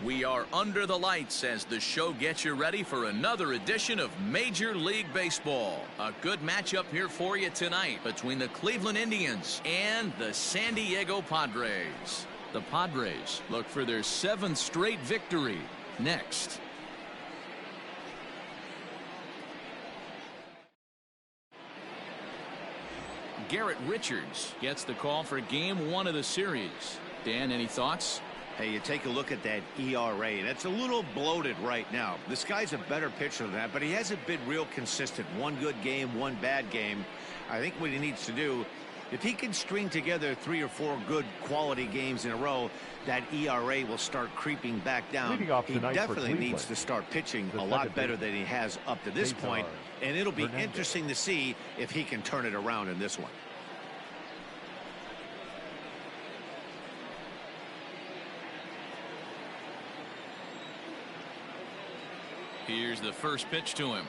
We are under the lights as the show gets you ready for another edition of Major League Baseball. A good matchup here for you tonight between the Cleveland Indians and the San Diego Padres. The Padres look for their 7th straight victory next. Garrett Richards gets the call for game 1 of the series. Dan, any thoughts? Hey, you take a look at that ERA. That's a little bloated right now. This guy's a better pitcher than that, but he hasn't been real consistent. One good game, one bad game. I think what he needs to do, if he can string together 3 or 4 good quality games in a row, that ERA will start creeping back down. He definitely needs to start pitching a lot better than he has up to this point, and it'll be interesting to see if he can turn it around in this one. Here's the first pitch to him.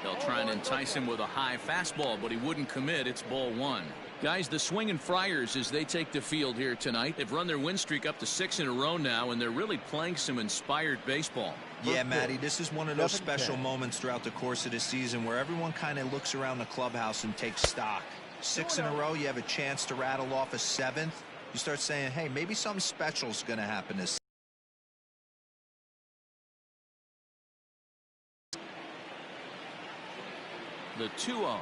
They'll try and entice him with a high fastball, but he wouldn't commit. It's ball 1. Guys, the Swingin' Friars, as they take the field here tonight, they've run their win streak up to 6 in a row now, and they're really playing some inspired baseball. Yeah, Matty, this is one of those special moments throughout the course of the season where everyone kind of looks around the clubhouse and takes stock. 6 in a row, you have a chance to rattle off a 7th. You start saying, hey, maybe something special is going to happen this season. The 2-0.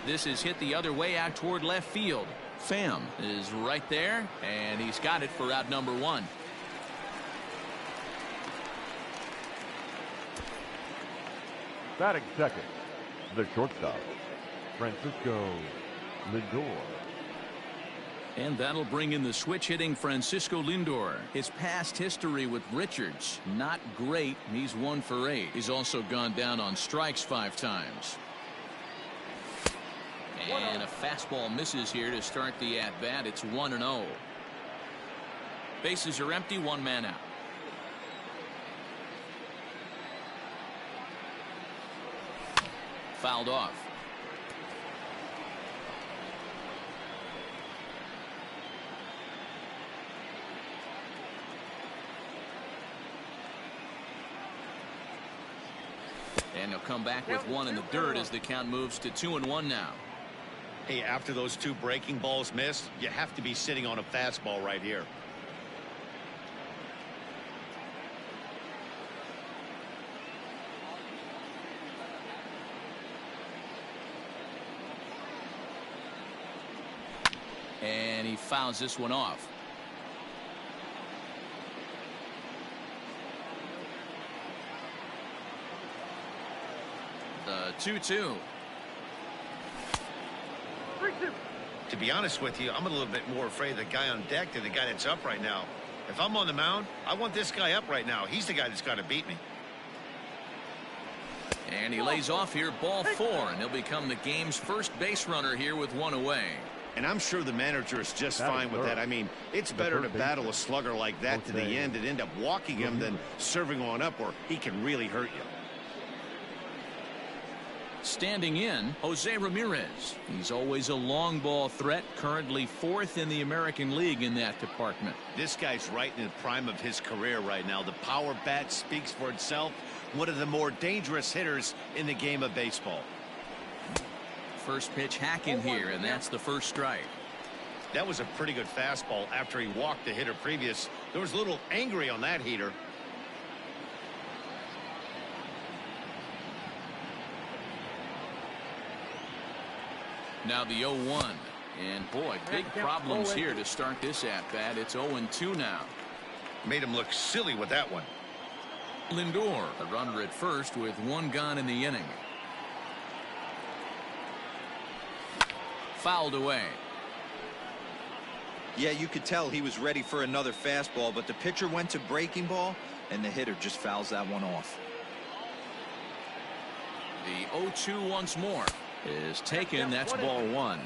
This is hit the other way out toward left field. Pham is right there, and he's got it for out number 1. Batting second, the shortstop, Francisco Lindor. And that'll bring in the switch-hitting Francisco Lindor. His past history with Richards, not great. He's 1 for 8. He's also gone down on strikes 5 times. And a fastball misses here to start the at-bat. It's 1-0. Bases are empty, 1 man out. Fouled off. And he'll come back with 1 in the dirt as the count moves to 2-1 now. Hey, after those 2 breaking balls missed, you have to be sitting on a fastball right here. And he fouls this one off. The 2-2. To be honest with you, I'm a little bit more afraid of the guy on deck than the guy that's up right now. If I'm on the mound, I want this guy up right now. He's the guy that's got to beat me. And he lays off here, ball 4, and he'll become the game's first base runner here with 1 away. And I'm sure the manager is just fine with that. I mean, it's better to battle a slugger like that to the end and end up walking him than serving on up where he can really hurt you. Standing in, Jose Ramirez. He's always a long ball threat, currently 4th in the American League in that department. This guy's right in the prime of his career right now. The power bat speaks for itself. One of the more dangerous hitters in the game of baseball. First pitch hacking here, and that's the first strike. That was a pretty good fastball after he walked the hitter previous. There was a little angry on that heater. Now the 0-1. And boy, big problems here to start this at-bat. It's 0-2 now. Made him look silly with that one. Lindor, the runner at first with 1 gone in the inning. Fouled away. Yeah, you could tell he was ready for another fastball, but the pitcher went to breaking ball, and the hitter just fouls that one off. The 0-2 once more is taken. That's ball 1.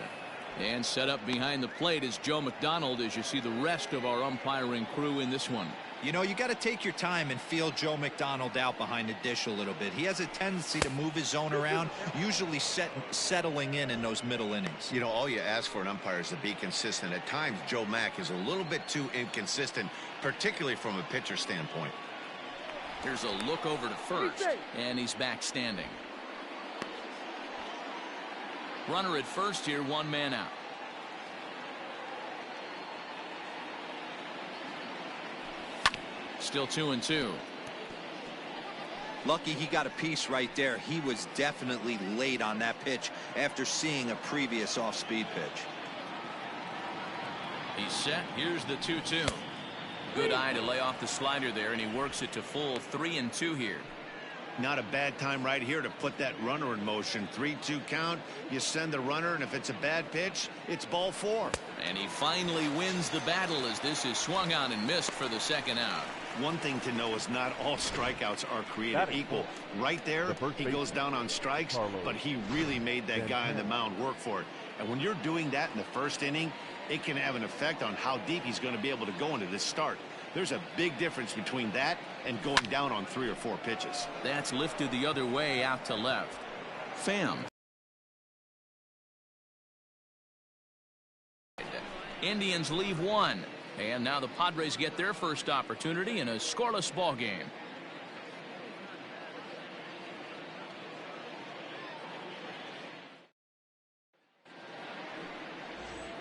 And set up behind the plate is Joe McDonald as you see the rest of our umpiring crew in this one. You know, you got to take your time and feel Joe McDonald out behind the dish a little bit. He has a tendency to move his zone around, usually settling in those middle innings. You know, all you ask for an umpire is to be consistent. At times, Joe Mack is a little bit too inconsistent, particularly from a pitcher standpoint. Here's a look over to first, and he's back standing. Runner at first here, one man out. Still 2-2. Lucky he got a piece right there. He was definitely late on that pitch after seeing a previous off-speed pitch. He's set. Here's the 2-2. Good eye to lay off the slider there, and he works it to full 3-2 here. Not a bad time right here to put that runner in motion. 3-2 count. You send the runner, and if it's a bad pitch, it's ball 4. And he finally wins the battle as this is swung on and missed for the second out. One thing to know is not all strikeouts are created equal. Right there, he goes down on strikes, but he really made that guy on the mound work for it. And when you're doing that in the first inning, it can have an effect on how deep he's going to be able to go into this start. There's a big difference between that and going down on 3 or 4 pitches. That's lifted the other way out to left. Pham. Indians leave one. And now the Padres get their first opportunity in a scoreless ball game.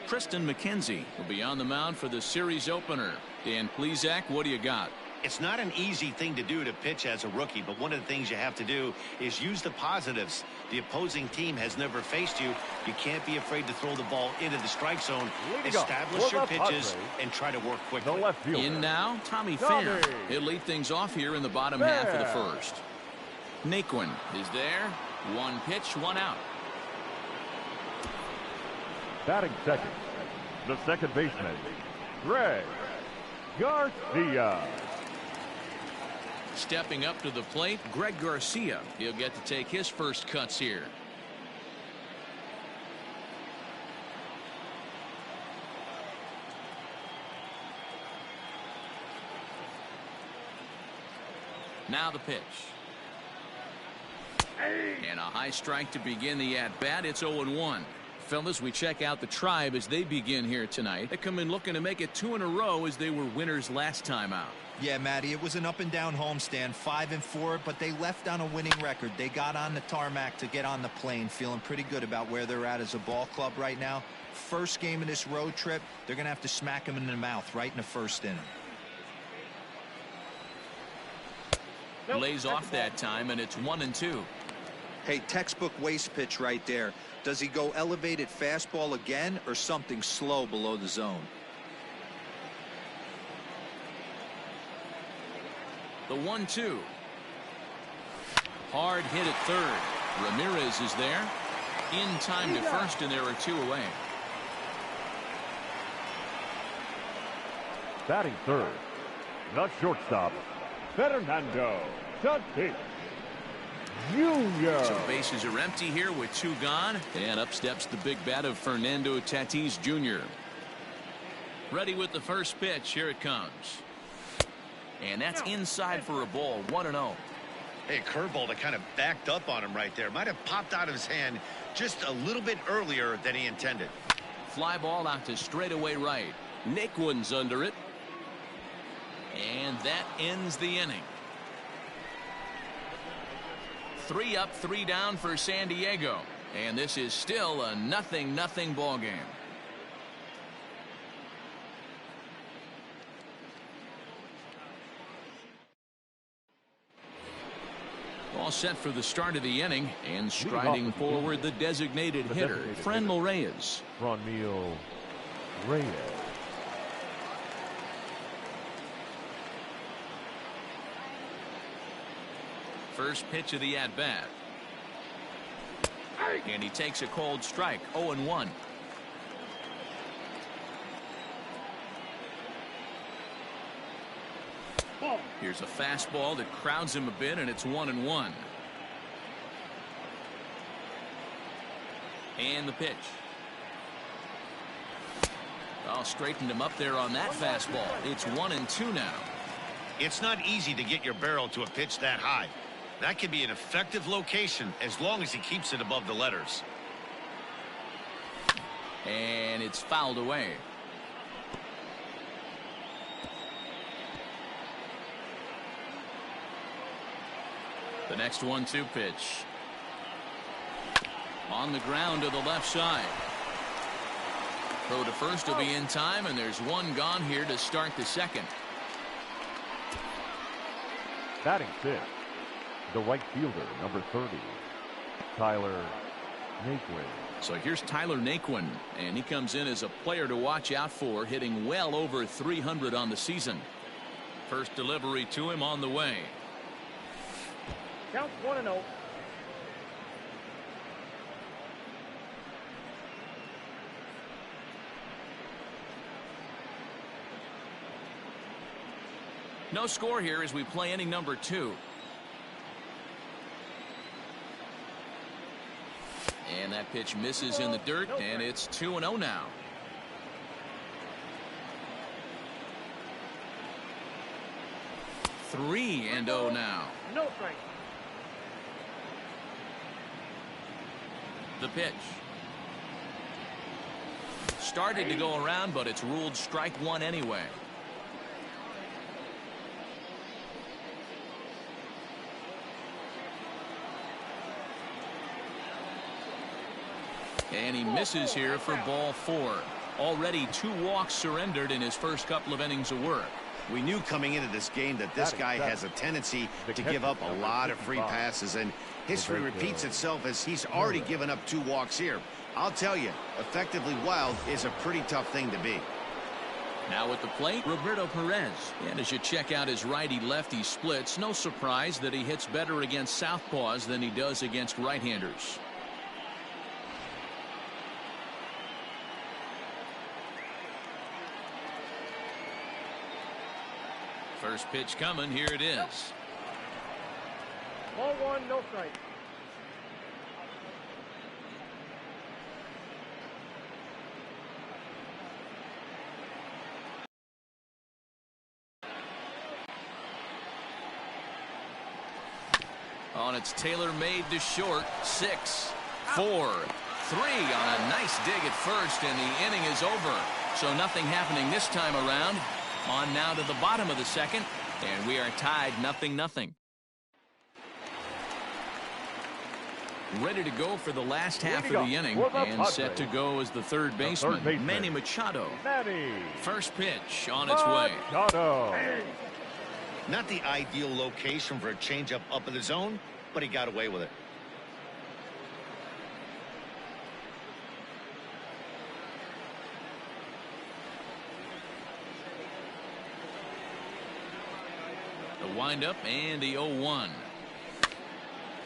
Triston McKenzie will be on the mound for the series opener. Dan Plesac, what do you got? It's not an easy thing to do to pitch as a rookie, but one of the things you have to do is use the positives. The opposing team has never faced you. You can't be afraid to throw the ball into the strike zone, establish your pitches, and try to work quickly. In now, Tommy Pham. He'll lead things off here in the bottom half of the first. Naquin is there. One pitch, one out. Batting second, the second baseman, Greg Garcia. Stepping up to the plate, Greg Garcia. He'll get to take his first cuts here. Now the pitch. And a high strike to begin the at-bat. It's 0-1. Fellas, we check out the Tribe as they begin here tonight. They come in looking to make it 2 in a row as they were winners last time out. Yeah, Matty, it was an up-and-down homestand, 5-4, but they left on a winning record. They got on the tarmac to get on the plane, feeling pretty good about where they're at as a ball club right now. First game of this road trip, they're going to have to smack them in the mouth right in the first inning. Lays off that time, and it's 1-2. Hey, textbook waste pitch right there. Does he go elevated fastball again or something slow below the zone? The 1-2. Hard hit at third. Ramirez is there. In time to first, and there are 2 away. Batting third, the shortstop, Fernando Tatis Jr. So bases are empty here with 2 gone. And up steps the big bat of Fernando Tatis Jr. Ready with the first pitch. Here it comes. And that's inside for a ball. 1-0. Hey, curveball that kind of backed up on him right there. Might have popped out of his hand just a little bit earlier than he intended. Fly ball out to straightaway right. Naquin's under it. And that ends the inning. 3 up, 3 down for San Diego. And this is still a 0-0 ball game. All set for the start of the inning, and striding forward the designated hitter, Franmil Reyes. Franmil Reyes. First pitch of the at-bat. And he takes a cold strike. 0-1. Here's a fastball that crowds him a bit, and it's 1-1. And the pitch. Oh, straightened him up there on that fastball. It's 1-2 now. It's not easy to get your barrel to a pitch that high. That can be an effective location as long as he keeps it above the letters. And it's fouled away. The next 1-2 pitch. On the ground to the left side. Throw to first will be in time, and there's one gone here to start the second. Batting fifth, the right fielder, number 30, Tyler Naquin. So here's Tyler Naquin, and he comes in as a player to watch out for, hitting well over 300 on the season. First delivery to him on the way. Count 1-0. No score here as we play inning number 2. And that pitch misses in the dirt, and it's 2-0 now. Three and 0 now. No strike. The pitch. Started to go around, but it's ruled strike one anyway. And he misses here for ball 4. Already 2 walks surrendered in his first couple of innings of work. We knew coming into this game that this guy has a tendency to give up a lot of free passes, and history repeats itself as he's already given up 2 walks here. I'll tell you, effectively wild is a pretty tough thing to be. Now at the plate, Roberto Perez. And as you check out his righty-lefty splits, no surprise that he hits better against southpaws than he does against right-handers. First pitch coming. Here it is. Ball 1, no strike. On its tailor-made to short. 6, 4, 3 on a nice dig at first, and the inning is over. So nothing happening this time around. On now to the bottom of the second, and we are tied 0-0. Ready to go for the last half of the inning, and set to go as the third baseman, Manny Machado. First pitch on its way. Not the ideal location for a changeup up in the zone, but he got away with it. The windup and the 0-1.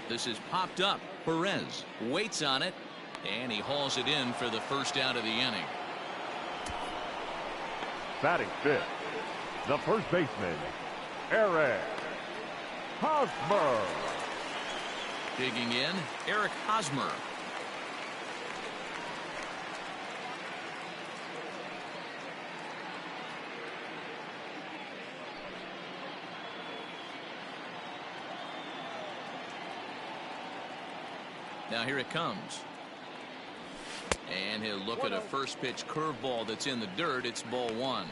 This is popped up. Perez waits on it, and he hauls it in for the first out of the inning. Batting fifth, the first baseman, Eric Hosmer. Digging in, Eric Hosmer. Now here it comes. And he'll look at a first pitch curveball that's in the dirt. It's ball 1.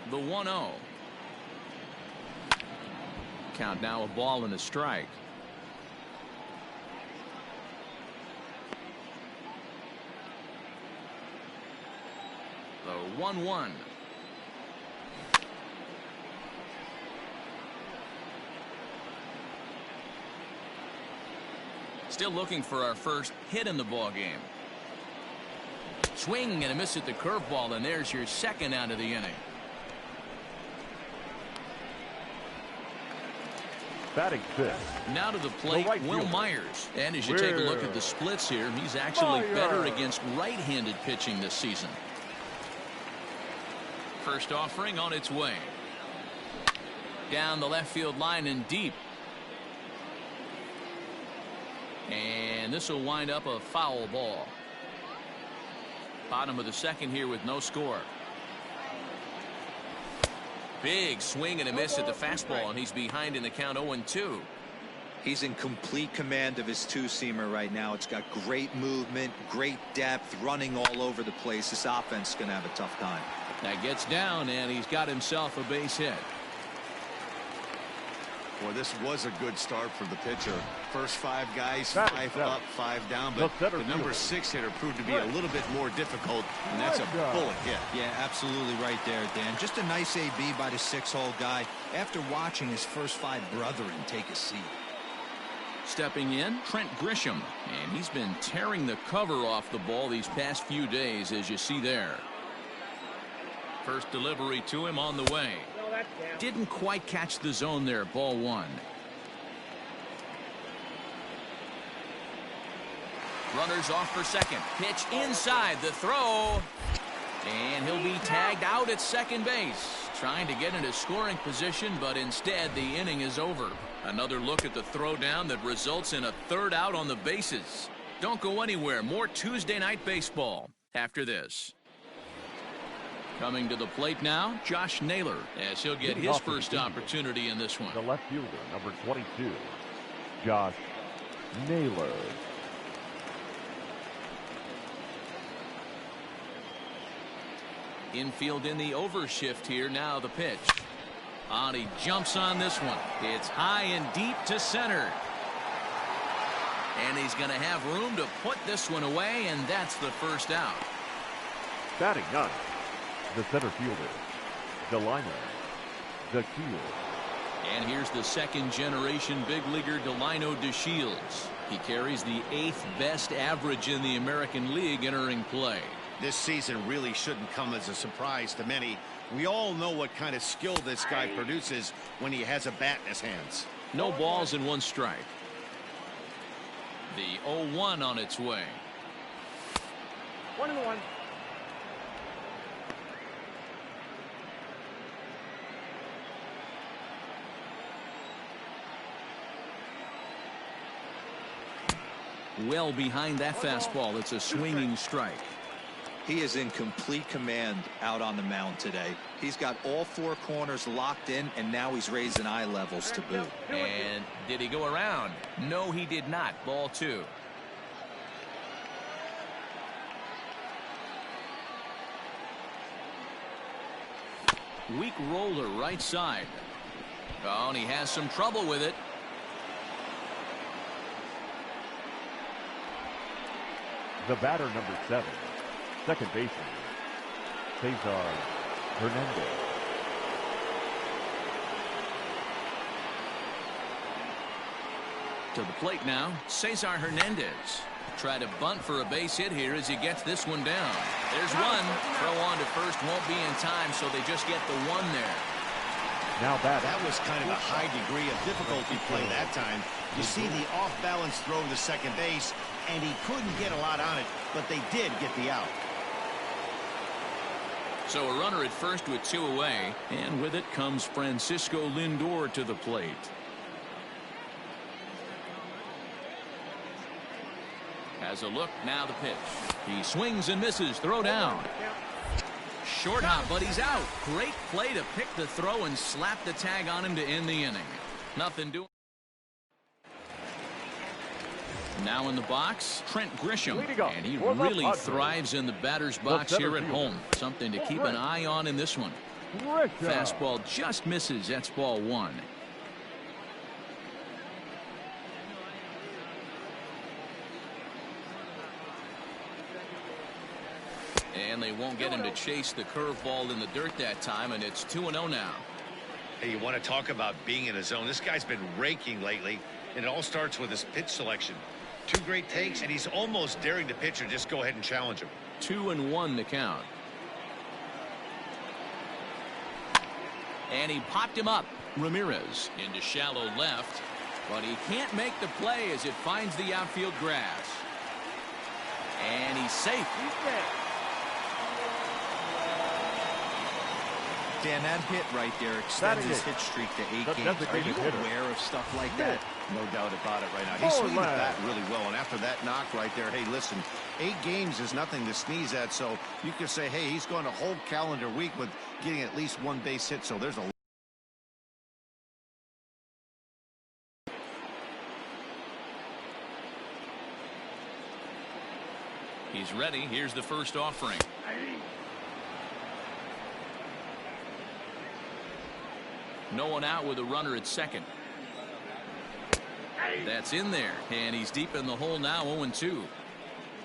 The 1-0. Count now a ball and a strike. The 1-1. Still looking for our first hit in the ball game. Swing and a miss at the curveball, and there's your second out of the inning. Batting fifth. Now to the plate, right Will fielder. Myers. And as you take a look at the splits here, he's actually better against right-handed pitching this season. First offering on its way. Down the left field line and deep. And this will wind up a foul ball. Bottom of the second here with no score. Big swing and a miss at the fastball, and he's behind in the count 0-2. He's in complete command of his two-seamer right now. It's got great movement, great depth, running all over the place. This offense is going to have a tough time. That gets down, and he's got himself a base hit. Well, this was a good start for the pitcher. First 5 guys, 5 up, 5 down, but the number 6 hitter proved to be a little bit more difficult, and that's a bullet hit. Yeah, absolutely right there, Dan. Just a nice AB by the 6-hole guy after watching his first 5 brethren take a seat. Stepping in, Trent Grisham, and he's been tearing the cover off the ball these past few days, as you see there. First delivery to him on the way. Didn't quite catch the zone there. Ball 1. Runners off for second. Pitch inside the throw. And he'll be tagged out at second base. Trying to get into scoring position, but instead the inning is over. Another look at the throw down that results in a 3rd out on the bases. Don't go anywhere. More Tuesday Night Baseball after this. Coming to the plate now, Josh Naylor, as he'll get his first opportunity in this one. The left fielder, number 22, Josh Naylor. Infield in the overshift here. Now the pitch. On he jumps on this one. It's high and deep to center. And he's going to have room to put this one away, and that's the first out. Batting ninth, the center fielder, Delino DeShields. And here's the second-generation big leaguer Delino DeShields. He carries the 8th best average in the American League entering play. This season really shouldn't come as a surprise to many. We all know what kind of skill this guy produces when he has a bat in his hands. No balls and 1 strike. The 0-1 on its way. 1-1. Well behind that fastball. It's a swinging strike. He is in complete command out on the mound today. He's got all 4 corners locked in, and now he's raising eye levels to boot. And did he go around? No, he did not. Ball 2. Weak roller right side. Oh, and he has some trouble with it. The batter, number 7, second baseman, Cesar Hernandez. To the plate now, Cesar Hernandez. Try to bunt for a base hit here as he gets this one down. There's one. Throw on to first won't be in time, so they just get the 1 there. Now that was kind of a high degree of difficulty play that time. You see the off-balance throw to second base, and he couldn't get a lot on it, but they did get the out. So a runner at first with 2 away, and with it comes Francisco Lindor to the plate. Has a look, now the pitch. He swings and misses, throw down. Short hop, but he's out. Great play to pick the throw and slap the tag on him to end the inning. Nothing doing. Now in the box, Trent Grisham, and he really thrives in the batter's box here at home. Something to keep an eye on in this one. Fastball just misses. That's ball 1. And they won't get him to chase the curveball in the dirt that time, and it's 2-0 now. Hey, you want to talk about being in a zone? This guy's been raking lately, and it all starts with his pitch selection. 2 great takes, and he's almost daring the pitcher just go ahead and challenge him. 2-1 the count. And he popped him up. Ramirez into shallow left, but he can't make the play as it finds the outfield grass. And he's safe. Dan, that hit right there extends his hit streak to 8 games. Are you aware of stuff like that? No doubt about it right now. He's swinging the Left. bat really well. And after that knock right there, hey, listen, 8 games is nothing to sneeze at. So you can say, hey, he's going a whole calendar week with getting at least 1 base hit. So there's a He's ready. Here's the first offering. No one out with a runner at second. That's in there, and he's deep in the hole now, 0-2.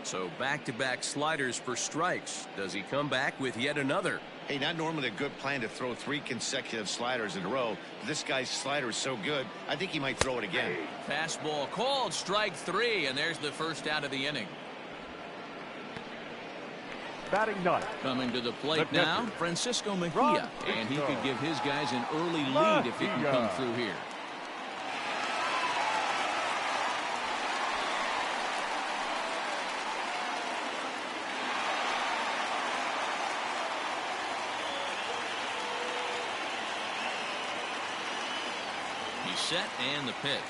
So back-to-back sliders for strikes. Does he come back with yet another? Hey, not normally a good plan to throw 3 consecutive sliders in a row. But this guy's slider is so good, I think he might throw it again. Fastball called, strike 3, and there's the first out of the inning. Batting ninth. Coming to the plate The now, catcher. Francisco Mejia, Ron and he Francisco. could give his guys an early lead if he can come through here. He's set, and the pitch.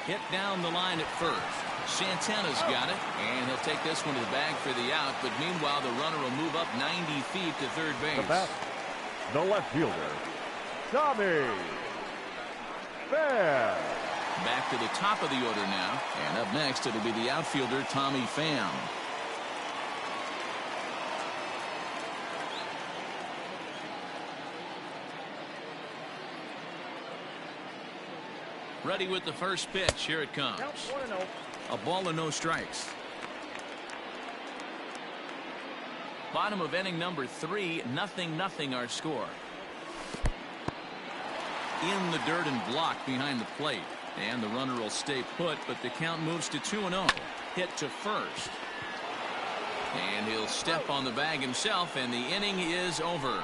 Hit down the line at first. Santana's got it, and he'll take this one to the bag for the out, but meanwhile the runner will move up 90 feet to third The base. bat. The left fielder. Tommy Pham. Back to the top of the order now, and up next it'll be the outfielder Tommy Pham. Ready with the first pitch. Here it comes. Count 1-0. A ball and no strikes. Bottom of inning number 3, 0-0 our score. In the dirt and blocked behind the plate. And the runner will stay put, but the count moves to 2-0. Hit to first. And he'll step on the bag himself, and the inning is over.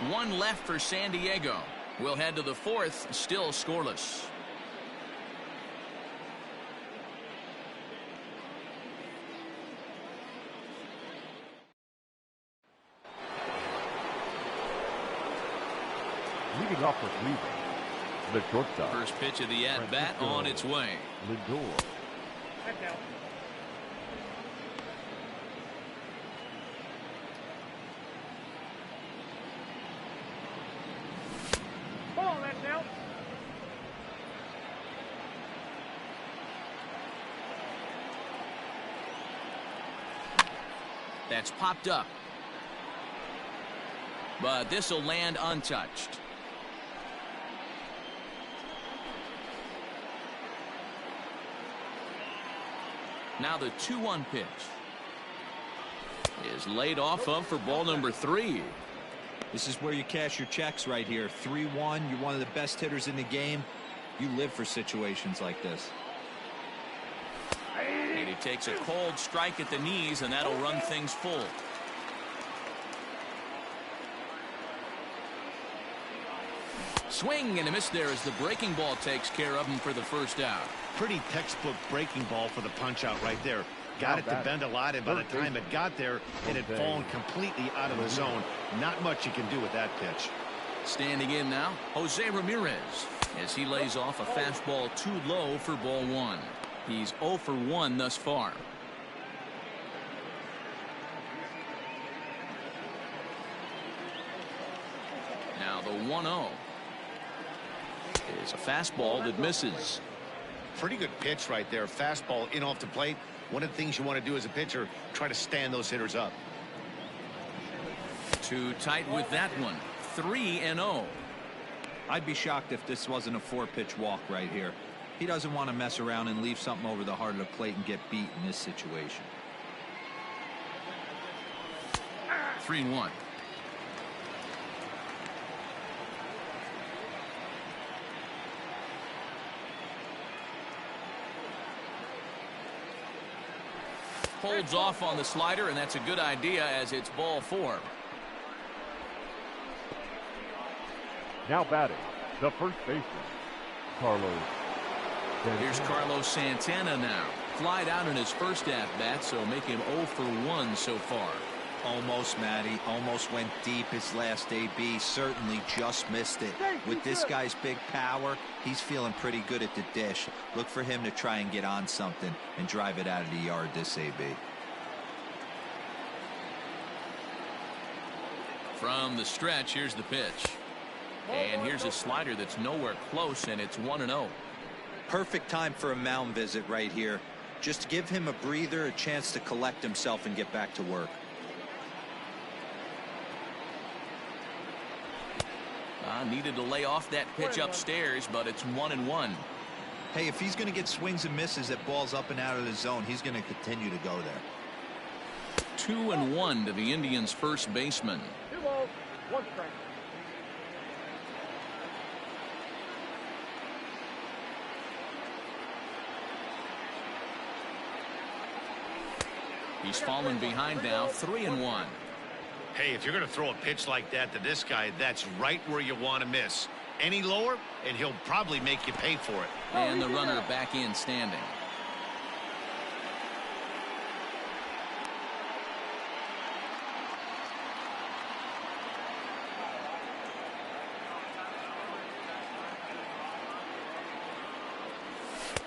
1 left for San Diego. We'll head to the 4th, still scoreless. Leading off for Cleveland. The shortstop. First pitch of the at-bat on its way. Lindor. Head down. Ball, that's out. That's popped up. But this will land untouched. Now the 2-1 pitch is laid off of for ball number 3. This is where you cash your checks right here. 3-1. You're one of the best hitters in the game. You live for situations like this. And he takes a cold strike at the knees, and that'll run things full. Swing and a miss there as the breaking ball takes care of him for the first out. Pretty textbook breaking ball for the punch out right there. Got it to bend a lot, and by the time it got there, it had fallen completely out of the zone. Not much you can do with that pitch. Standing in now, Jose Ramirez, as he lays off a fastball too low for ball 1. He's 0 for 1 thus far. Now the 1-0 is a fastball that misses. Pretty good pitch right there. Fastball in off the plate. One of the things you want to do as a pitcher, try to stand those hitters up. Too tight with that one. 3-0. I'd be shocked if this wasn't a 4-pitch walk right here. He doesn't want to mess around and leave something over the heart of the plate and get beat in this situation. 3-1. Holds off on the slider, and that's a good idea as it's ball 4. Now batting. The first baseman. Carlos. Here's Carlos Santana now. Flied out in his first at-bat, so make him 0 for 1 so far. Almost, Matty. Almost went deep his last AB. Certainly just missed it. With this guy's big power, he's feeling pretty good at the dish. Look for him to try and get on something and drive it out of the yard this AB. From the stretch, here's the pitch. And here's a slider that's nowhere close, and it's 1-0. Perfect time for a mound visit right here. Just give him a breather, a chance to collect himself and get back to work. Needed to lay off that pitch upstairs, but it's 1-1. Hey, if he's going to get swings and misses at balls up and out of the zone, he's going to continue to go there. 2-1 to the Indians' first baseman. 2 balls, 1 strike. He's fallen behind now, 3-1. Hey, if you're going to throw a pitch like that to this guy, that's right where you want to miss. Any lower, and he'll probably make you pay for it. And the runner back in standing.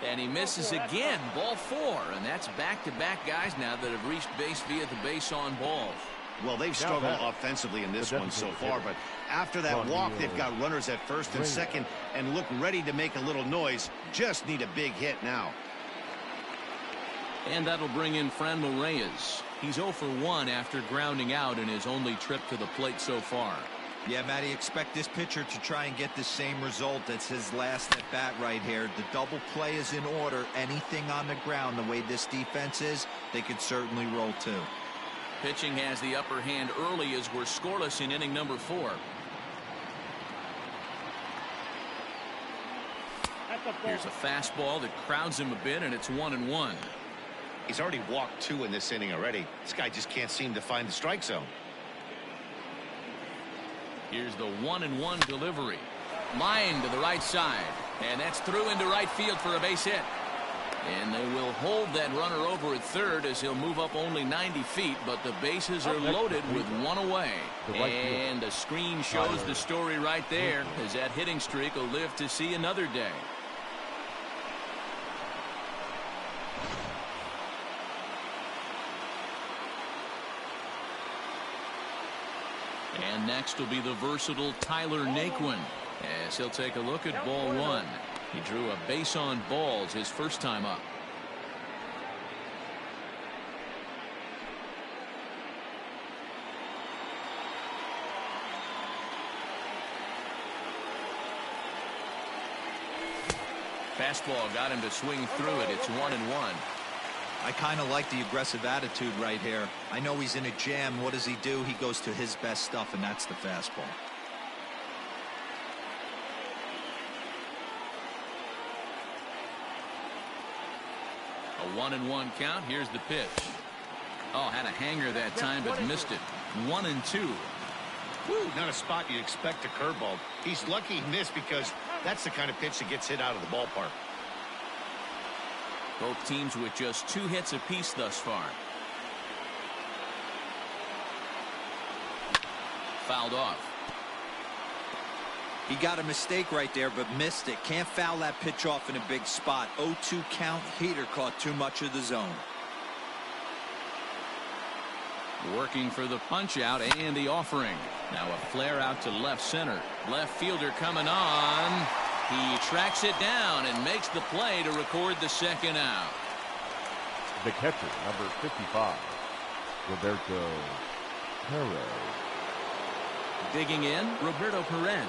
And he misses again, ball 4, and that's back-to-back guys now that have reached base via the base on balls. Well, they've struggled offensively in this one so far, but after that walk, they've got runners at first and second and look ready to make a little noise. Just need a big hit now. And that'll bring in Franmil Reyes. He's 0 for 1 after grounding out in his only trip to the plate so far. Yeah, Matty, expect this pitcher to try and get the same result. That's his last at bat right here. The double play is in order. Anything on the ground, the way this defense is, they could certainly roll too. Pitching has the upper hand early as we're scoreless in inning number 4. Here's a fastball that crowds him a bit, and it's 1-1. He's already walked 2 in this inning already. This guy just can't seem to find the strike zone. Here's the 1-1 delivery. Line to the right side, and that's through into right field for a base hit. And they will hold that runner over at third as he'll move up only 90 feet, but the bases are loaded with 1 away. And the screen shows the story right there, as that hitting streak will live to see another day. And next will be the versatile Tyler Naquin, as he'll take a look at ball 1. He drew a base on balls his first time up. Fastball got him to swing through it. It's 1-1. I kind of like the aggressive attitude right here. I know he's in a jam. What does he do? He goes to his best stuff, and that's the fastball. A 1-1 count. Here's the pitch. Oh, had a hanger that time, but missed it. 1-2. Woo, not a spot you'd expect a curveball. He's lucky he missed because that's the kind of pitch that gets hit out of the ballpark. Both teams with just 2 hits apiece thus far. Fouled off. He got a mistake right there, but missed it. Can't foul that pitch off in a big spot. 0-2 count. Heater caught too much of the zone. Working for the punch out and the offering. Now a flare out to left center. Left fielder coming on. He tracks it down and makes the play to record the second out. The catcher, number 55, Roberto Perez. Digging in, Roberto Perez.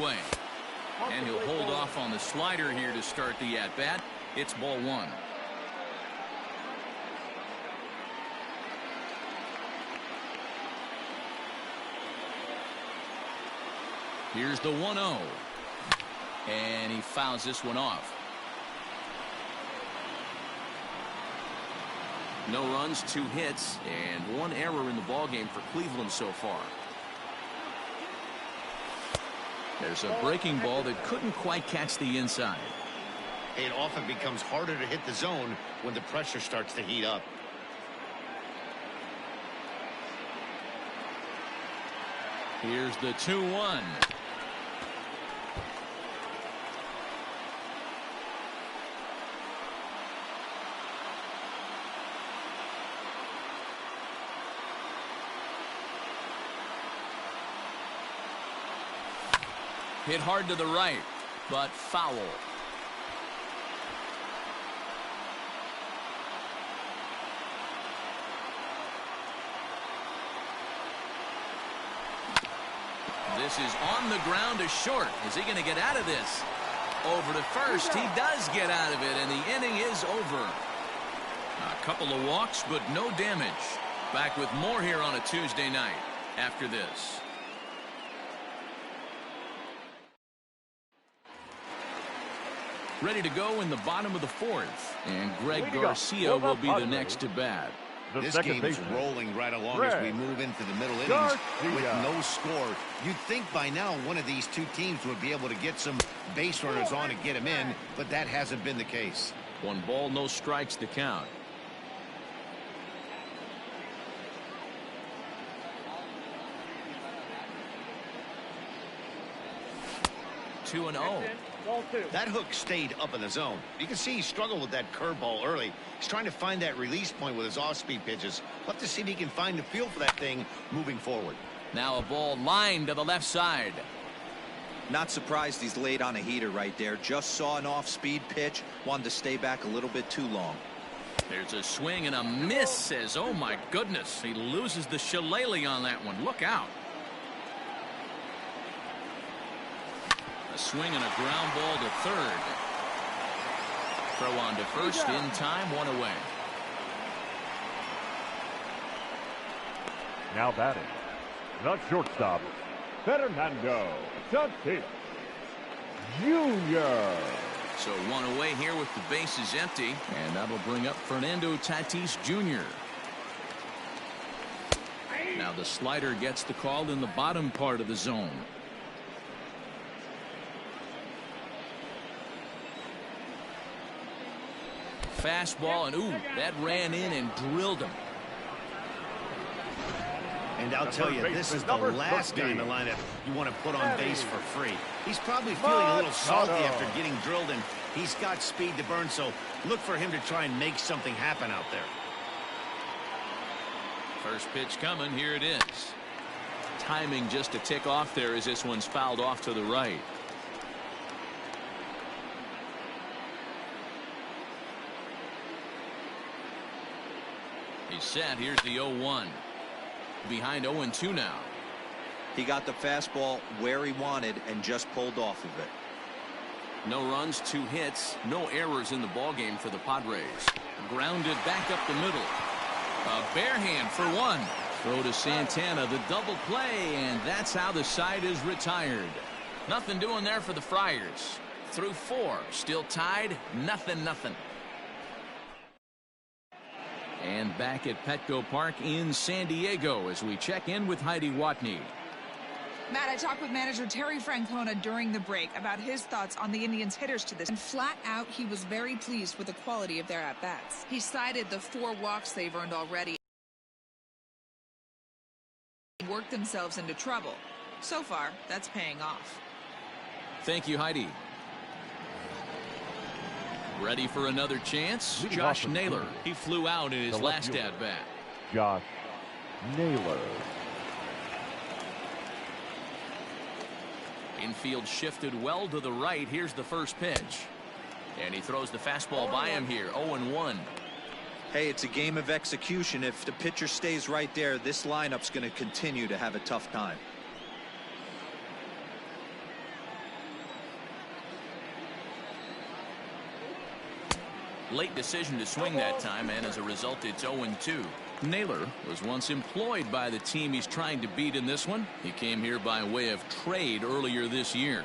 Way. And he'll hold off on the slider here to start the at-bat. It's ball 1. Here's the 1-0. And he fouls this one off. No runs, 2 hits, and 1 error in the ballgame for Cleveland so far. There's a breaking ball that couldn't quite catch the inside. It often becomes harder to hit the zone when the pressure starts to heat up. Here's the 2-1. Hit hard to the right, but foul. This is on the ground to short. Is he going to get out of this? Over to first. He does get out of it, and the inning is over. A couple of walks, but no damage. Back with more here on a Tuesday night after this. Ready to go in the bottom of the fourth. And Greg Garcia will be the next to bat. This game is rolling right along as we move into the middle innings with no score. You'd think by now one of these two teams would be able to get some base runners on and get them in, but that hasn't been the case. 1 ball, no strikes to count. Two and 0. That hook stayed up in the zone. You can see he struggled with that curveball early. He's trying to find that release point with his off-speed pitches. We'll have to see if he can find the feel for that thing moving forward. Now a ball lined to the left side. Not surprised he's laid on a heater right there. Just saw an off-speed pitch. Wanted to stay back a little bit too long. There's a swing and a miss. Says, oh my goodness. He loses the shillelagh on that one. Look out. A swing and a ground ball to third. Throw on to first in time, 1 away. Now batting, the shortstop, Fernando Tatis Jr. So 1 away here with the bases empty, and that'll bring up Fernando Tatis Jr. Now the slider gets the call in the bottom part of the zone. Fastball, and ooh, that ran in and drilled him. And I'll tell you, this is the last guy in the lineup you want to put on base for free. He's probably feeling a little salty after getting drilled, and he's got speed to burn, so look for him to try and make something happen out there. First pitch coming, here it is. Timing just a tick off there as this one's fouled off to the right. He's set. Here's the 0-1. Behind 0-2 now. He got the fastball where he wanted and just pulled off of it. No runs, 2 hits, no errors in the ballgame for the Padres. Grounded back up the middle. A bare hand for 1. Throw to Santana, the double play, and that's how the side is retired. Nothing doing there for the Friars. Through 4, still tied, 0-0. And back at Petco Park in San Diego as we check in with Heidi Watney. Matt, I talked with manager Terry Francona during the break about his thoughts on the Indians' hitters to this. And flat out, he was very pleased with the quality of their at-bats. He cited the 4 walks they've earned already. Worked themselves into trouble. So far, that's paying off. Thank you, Heidi. Ready for another chance? Josh Naylor. He flew out in his last at-bat. Josh Naylor. Infield shifted well to the right. Here's the first pitch. And he throws the fastball by him here. 0-1. Hey, it's a game of execution. If the pitcher stays right there, this lineup's going to continue to have a tough time. Late decision to swing that time, and as a result, it's 0-2. Naylor was once employed by the team he's trying to beat in this one. He came here by way of trade earlier this year.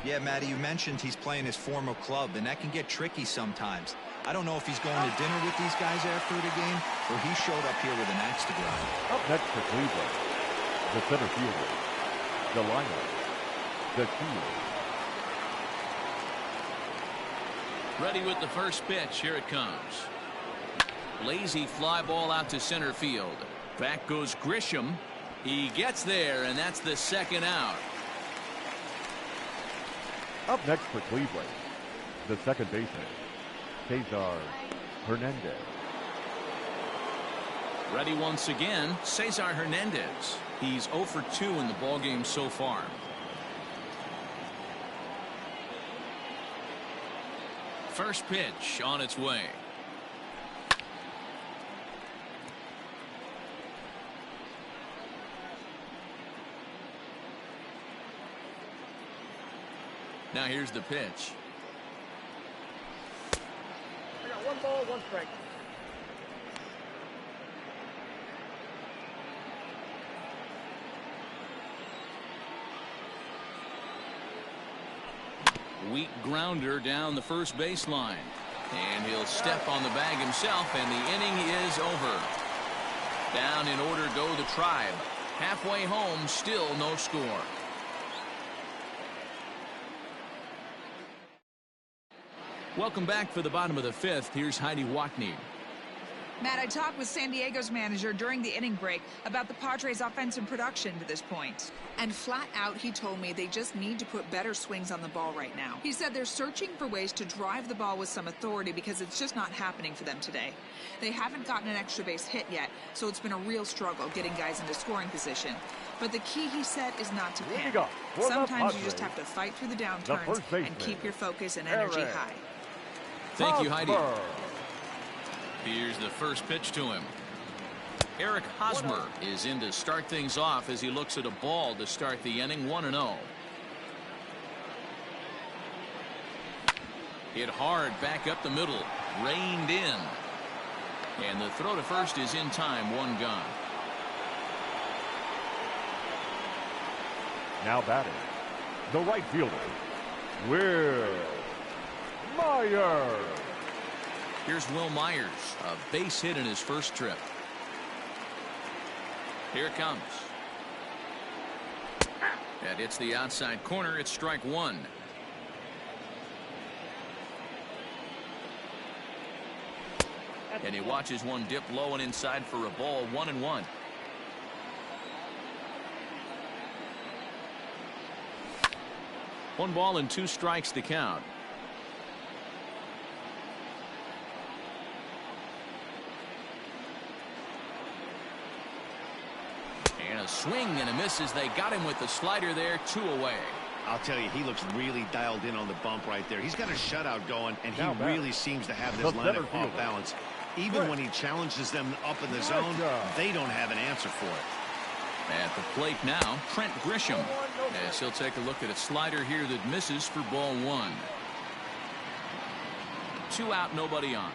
Yeah, Matty, you mentioned he's playing his former club, and that can get tricky sometimes. I don't know if he's going to dinner with these guys after the game, or he showed up here with an axe to grind. Up next for Cleveland, the center fielder, the lineup, the field. Ready with the first pitch. Here it comes. Lazy fly ball out to center field. Back goes Grisham. He gets there, and that's the second out. Up next for Cleveland, the second baseman, Cesar Hernandez. Ready once again, Cesar Hernandez. He's 0 for 2 in the ballgame so far. First pitch on its way. Now here's the pitch. I got 1 ball, 1 strike. Weak grounder down the first baseline. And he'll step on the bag himself, and the inning is over. Down in order go the Tribe. Halfway home, still no score. Welcome back for the bottom of the 5th. Here's Heidi Watney. Matt, I talked with San Diego's manager during the inning break about the Padres' offensive production to this point. And flat out, he told me they just need to put better swings on the ball right now. He said they're searching for ways to drive the ball with some authority because it's just not happening for them today. They haven't gotten an extra base hit yet, so it's been a real struggle getting guys into scoring position. But the key, he said, is not to panic. Sometimes you just have to fight through the downturns and keep your focus and energy high. Thank you, Heidi. Here's the first pitch to him. Eric Hosmer is in to start things off as he looks at a ball to start the inning. 1-0. Hit hard back up the middle. Reined in. And the throw to first is in time. 1 gone. Now batting, the right fielder, Will Myers. Here's Will Myers, a base hit in his first trip. Here it comes. That hits the outside corner. It's strike 1. And he watches one dip low and inside for a ball. 1-1. One ball and 2 strikes to count. And a swing and a miss as they got him with the slider there. 2 away. I'll tell you, he looks really dialed in on the bump right there. He's got a shutout going, and he really seems to have this lineup off balance. Even when he challenges them up in the zone, they don't have an answer for it. At the plate now, Trent Grisham. As he'll take a look at a slider here that misses for ball 1. 2 out, nobody on.